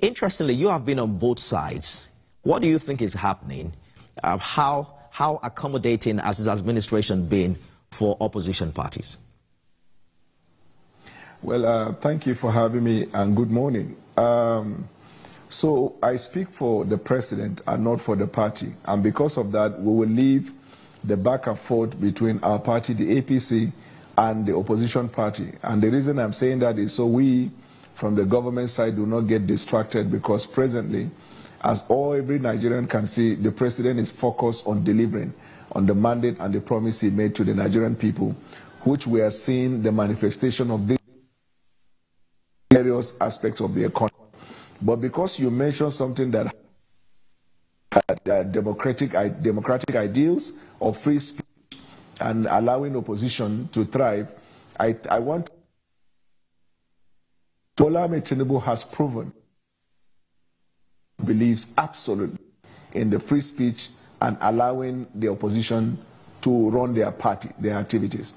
Interestingly, you have been on both sides. What do you think is happening? How accommodating has his administration been for opposition parties? Well, thank you for having me, and good morning. So I speak for the president and not for the party, and because of that, we will leave the back and forth between our party, the APC, and the opposition party. And the reason I'm saying that is so we, from the government side, do not get distracted, because presently, as every Nigerian can see, the president is focused on delivering on the mandate and the promise he made to the Nigerian people, which we are seeing the manifestation of these various aspects of the economy. But because you mentioned something that democratic ideals of free speech and allowing opposition to thrive, I want Bwala Tinubu has proven believes absolutely in the free speech and allowing the opposition to run their party, their activities.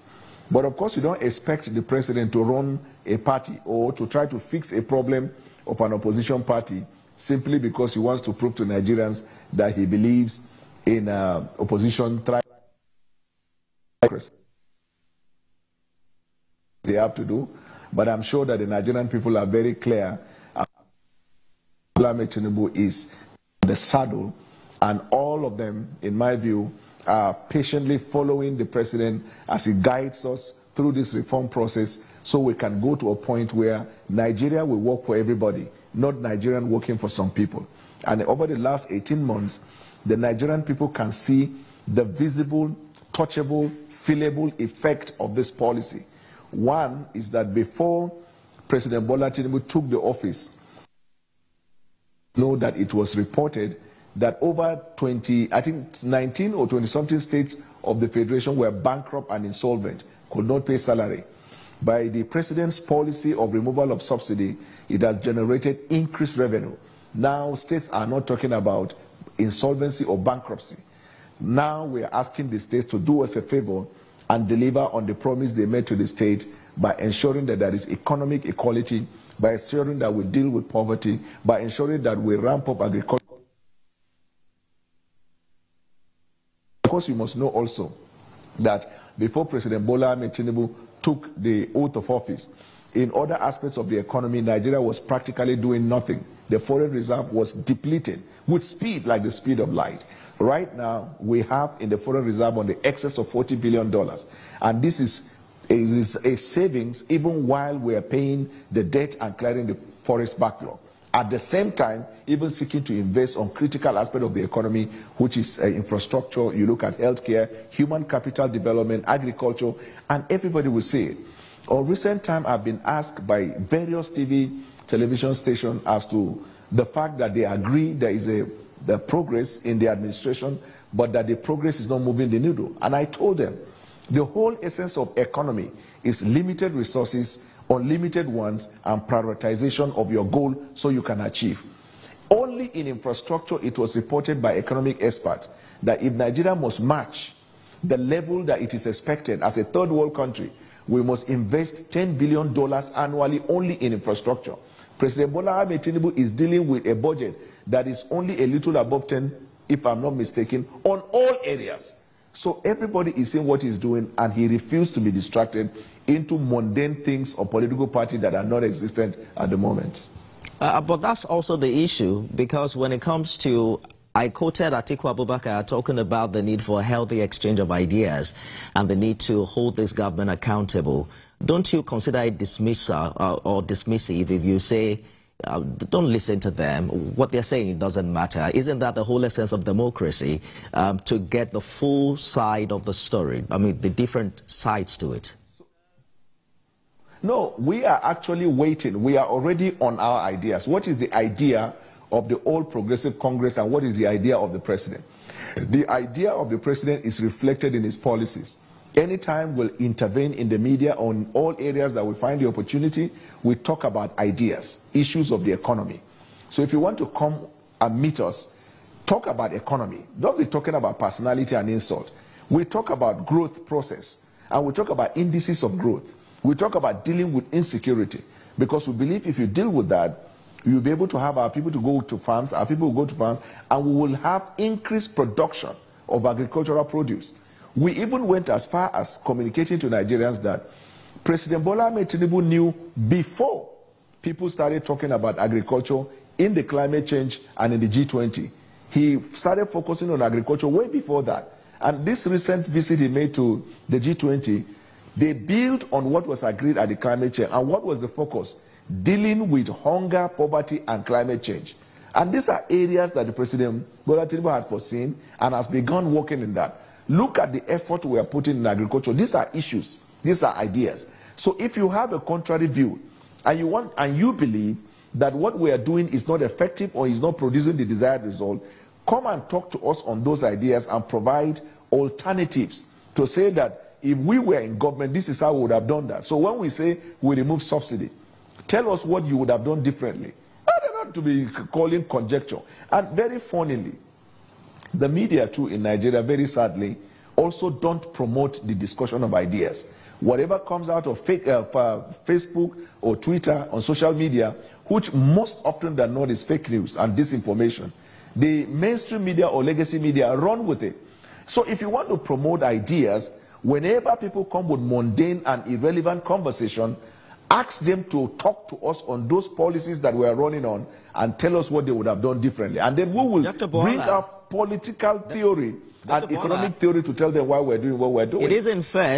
But of course, you don't expect the president to run a party or to try to fix a problem of an opposition party simply because he wants to prove to Nigerians that he believes in opposition they have to do. But I'm sure that the Nigerian people are very clear. Bwala Tinubu is the saddle, and all of them, in my view, are patiently following the president as he guides us through this reform process, so we can go to a point where Nigeria will work for everybody, not Nigerian working for some people. And over the last 18 months, the Nigerian people can see the visible, touchable, feelable effect of this policy. One is that before President Bwala Tinubu took the office, know that it was reported that over 19 or 20-something states of the Federation were bankrupt and insolvent, could not pay salary. By the president's policy of removal of subsidy, it has generated increased revenue. Now, states are not talking about insolvency or bankruptcy. Now, we are asking the states to do us a favor and deliver on the promise they made to the state by ensuring that there is economic equality, by ensuring that we deal with poverty, by ensuring that we ramp up agriculture. Of course, you must know also that before President Bwala Tinubu took the oath of office, in other aspects of the economy, Nigeria was practically doing nothing. The foreign reserve was depleted with speed, like the speed of light. Right now, we have in the foreign reserve on the excess of $40 billion. And this is a savings even while we are paying the debt and clearing the forest backlog. At the same time, even seeking to invest on critical aspect of the economy, which is infrastructure. You look at healthcare, human capital development, agriculture, and everybody will see it. On recent time, I've been asked by various television stations as to the fact that they agree there is the progress in the administration, but that the progress is not moving the needle. And I told them, the whole essence of economy is limited resources, unlimited ones, and prioritization of your goal so you can achieve. Only in infrastructure, it was reported by economic experts that if Nigeria must match the level that it is expected as a third world country, we must invest $10 billion annually only in infrastructure. President Bwala Tinubu is dealing with a budget that is only a little above 10, if I'm not mistaken, on all areas. So everybody is seeing what he's doing, and he refused to be distracted into mundane things of political party that are not existent at the moment. But that's also the issue, because when it comes to, I quoted Atiku Abubakar talking about the need for a healthy exchange of ideas and the need to hold this government accountable. Don't you consider it dismissive or dismissive if you say, don't listen to them, what they're saying doesn't matter? Isn't that the whole essence of democracy, to get the full side of the story, I mean the different sides to it? No, we are actually waiting. We are already on our ideas. What is the idea of the All Progressive Congress, and what is the idea of the president? The idea of the president is reflected in his policies. Anytime we'll intervene in the media on all areas that we find the opportunity, we talk about ideas, issues of the economy. So if you want to come and meet us, talk about economy. Don't be talking about personality and insult. We talk about growth process, and we talk about indices of growth. We talk about dealing with insecurity, because we believe if you deal with that, We will be able to have our people to go to farms, our people will go to farms, and we will have increased production of agricultural produce. We even went as far as communicating to Nigerians that President Bwala Tinubu knew before people started talking about agriculture in the climate change and in the G20. He started focusing on agriculture way before that. And this recent visit he made to the G20, they built on what was agreed at the climate change. And what was the focus? Dealing with hunger, poverty, and climate change. And these are areas that the President Bwala Tinubu had foreseen and has begun working in that. Look at the effort we are putting in agriculture. These are issues. These are ideas. So if you have a contrary view and you believe that what we are doing is not effective or is not producing the desired result, come and talk to us on those ideas and provide alternatives to say that if we were in government, this is how we would have done that. So when we say we remove subsidy, tell us what you would have done differently. I don't know to be calling conjecture. And very funnily, the media too in Nigeria, very sadly, also don't promote the discussion of ideas. Whatever comes out of Facebook or Twitter on social media, which most often than not is fake news and disinformation, the mainstream media or legacy media run with it. So if you want to promote ideas, whenever people come with mundane and irrelevant conversation, ask them to talk to us on those policies that we are running on and tell us what they would have done differently. And then we will bring up political theory and economic theory to tell them why we're doing what we're doing. It isn't fair